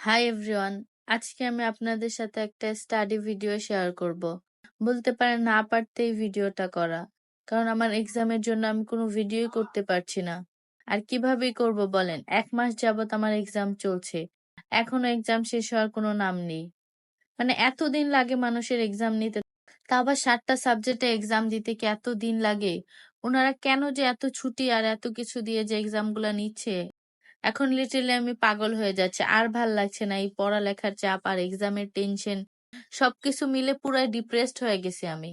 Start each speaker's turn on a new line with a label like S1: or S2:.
S1: Hi everyone, আজকে আমি আপনাদের সাথে একটা স্টাডি ভিডিও শেয়ার করব। বলতে পারেন না পারতেই ভিডিওটা করা, কারণ আমার এক্সামের জন্য আমি কোনো ভিডিওই করতে পারছি না। আর কিভাবেই করব বলেন, 1 মাস যাবত আমার এক্সাম চলছে, এখনো এক্সাম শেষ হওয়ার কোনো নাম নেই। মানে এতদিন লাগে মানুষের এক্সাম নিতে, তা আবার 7টা সাবজেক্টে এক্সাম দিতে কি এত দিন লাগে? ওনারা কেন যে এত ছুটি আর এত কিছু দিয়ে যে এক্সামগুলা নিচ্ছে, এখন লিটারালি আমি পাগল হয়ে যাচ্ছি। আর ভাল লাগছে না এই পড়ালেখার চাপ আর এক্সামের টেনশন, সবকিছু মিলে পুরাই ডিপ্রেসড হয়ে গেছি আমি।